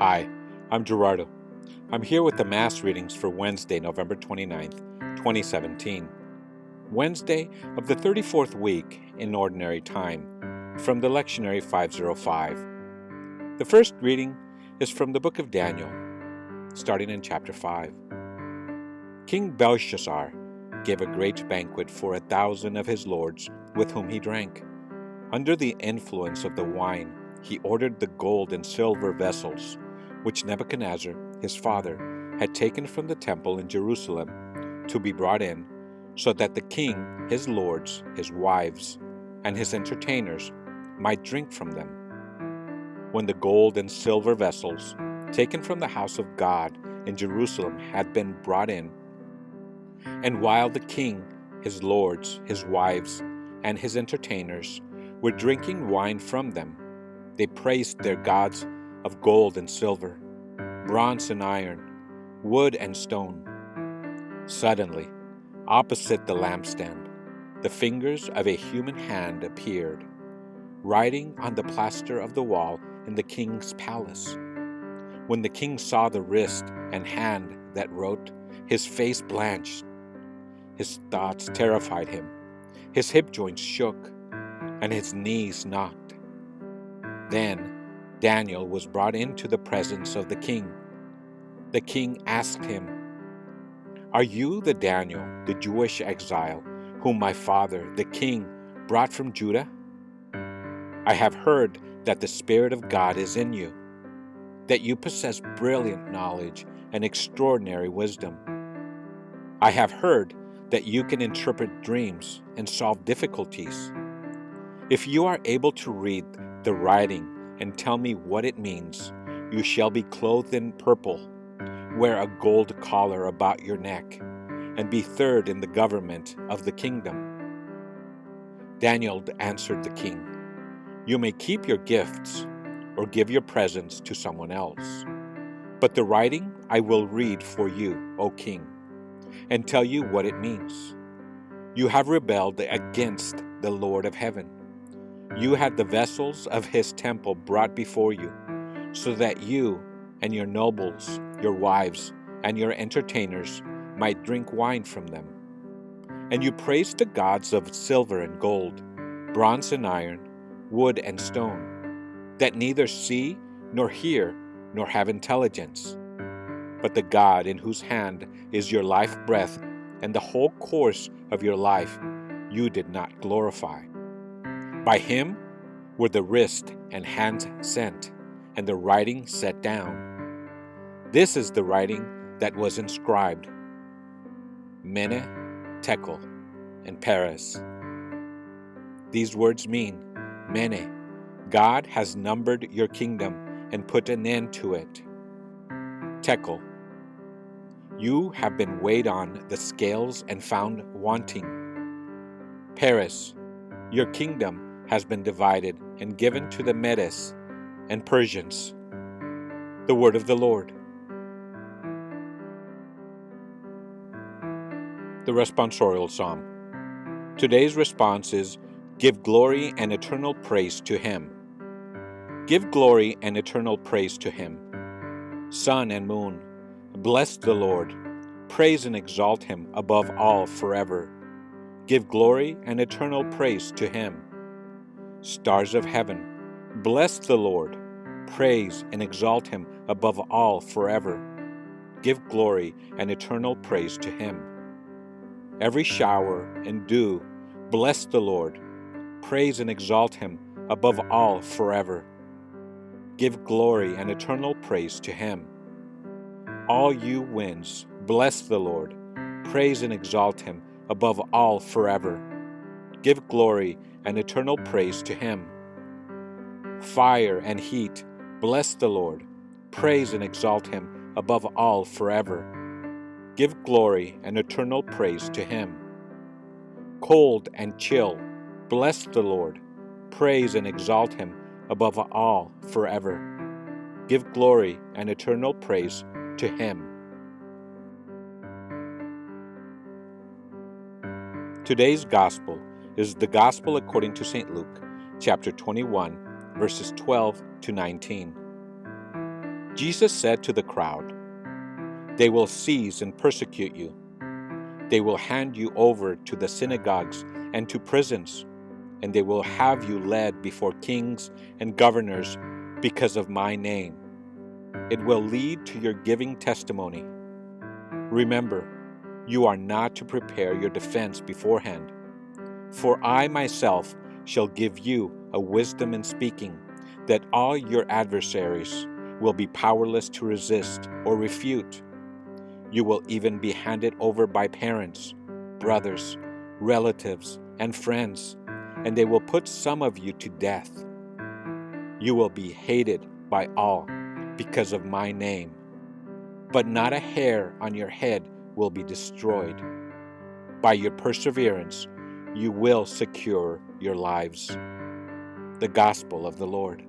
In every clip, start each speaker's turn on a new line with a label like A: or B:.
A: Hi, I'm Gerardo. I'm here with the Mass readings for Wednesday, November 29th, 2017. Wednesday of the 34th week in Ordinary Time, from the Lectionary 505. The first reading is from the book of Daniel, starting in chapter 5. King Belshazzar gave a great banquet for 1,000 of his lords with whom he drank. Under the influence of the wine, he ordered the gold and silver vessels, which Nebuchadnezzar, his father, had taken from the temple in Jerusalem, to be brought in, so that the king, his lords, his wives, and his entertainers might drink from them. When the gold and silver vessels, taken from the house of God in Jerusalem, had been brought in, and while the king, his lords, his wives, and his entertainers were drinking wine from them, they praised their gods of gold and silver, bronze and iron, wood and stone. Suddenly, opposite the lampstand, the fingers of a human hand appeared, writing on the plaster of the wall in the king's palace. When the king saw the wrist and hand that wrote, his face blanched. His thoughts terrified him. His hip joints shook, and his knees knocked. Then Daniel was brought into the presence of the king. The king asked him, "Are you the Daniel, the Jewish exile, whom my father, the king, brought from Judah? I have heard that the Spirit of God is in you, that you possess brilliant knowledge and extraordinary wisdom. I have heard that you can interpret dreams and solve difficulties. If you are able to read the writing and tell me what it means, you shall be clothed in purple, wear a gold collar about your neck, and be third in the government of the kingdom." Daniel answered the king, "You may keep your gifts or give your presents to someone else, but the writing I will read for you, O king, and tell you what it means. You have rebelled against the Lord of heaven. You had the vessels of his temple brought before you, so that you and your nobles, your wives, and your entertainers might drink wine from them. And you praised the gods of silver and gold, bronze and iron, wood and stone, that neither see nor hear nor have intelligence. But the God in whose hand is your life breath and the whole course of your life you did not glorify. By him were the wrist and hand sent, and the writing set down. This is the writing that was inscribed: Mene, Tekel, and Peres. These words mean, Mene, God has numbered your kingdom and put an end to it. Tekel, you have been weighed on the scales and found wanting. Peres, your kingdom has been divided and given to the Medes and Persians. The word of the Lord. The responsorial psalm. Today's response is, "Give glory and eternal praise to him." Give glory and eternal praise to him. Sun and moon, bless the Lord. Praise and exalt him above all forever. Give glory and eternal praise to him. Stars of heaven, bless the Lord. Praise and exalt him above all forever. Give glory and eternal praise to him. Every shower and dew, bless the Lord. Praise and exalt him above all forever. Give glory and eternal praise to him. All you winds, bless the Lord. Praise and exalt him above all forever. Give glory and eternal praise to him. Fire and heat, bless the Lord. Praise and exalt him above all forever. Give glory and eternal praise to him. Cold and chill, bless the Lord. Praise and exalt him above all forever. Give glory and eternal praise to him. Today's Gospel is the Gospel according to St. Luke, chapter 21, verses 12 to 19. Jesus said to the crowd, "They will seize and persecute you. They will hand you over to the synagogues and to prisons, and they will have you led before kings and governors because of my name. It will lead to your giving testimony. Remember, you are not to prepare your defense beforehand. For I myself shall give you a wisdom in speaking, that all your adversaries will be powerless to resist or refute. You will even be handed over by parents, brothers, relatives, and friends, and they will put some of you to death. You will be hated by all because of my name, but not a hair on your head will be destroyed. By your perseverance, you will secure your lives." The Gospel of the Lord.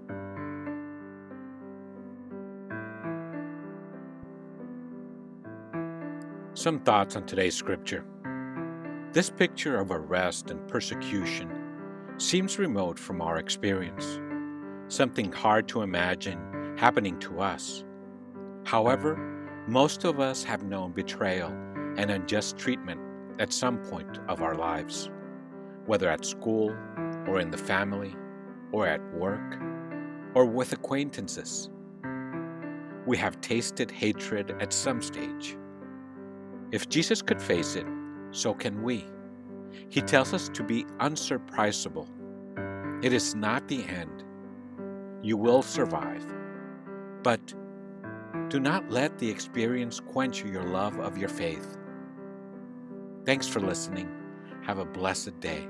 A: Some thoughts on today's scripture. This picture of arrest and persecution seems remote from our experience, something hard to imagine happening to us. However, most of us have known betrayal and unjust treatment at some point of our lives, whether at school or in the family or at work or with acquaintances. We have tasted hatred at some stage. If Jesus could face it, so can we. He tells us to be unsurprisable. It is not the end. You will survive. But do not let the experience quench your love of your faith. Thanks for listening. Have a blessed day.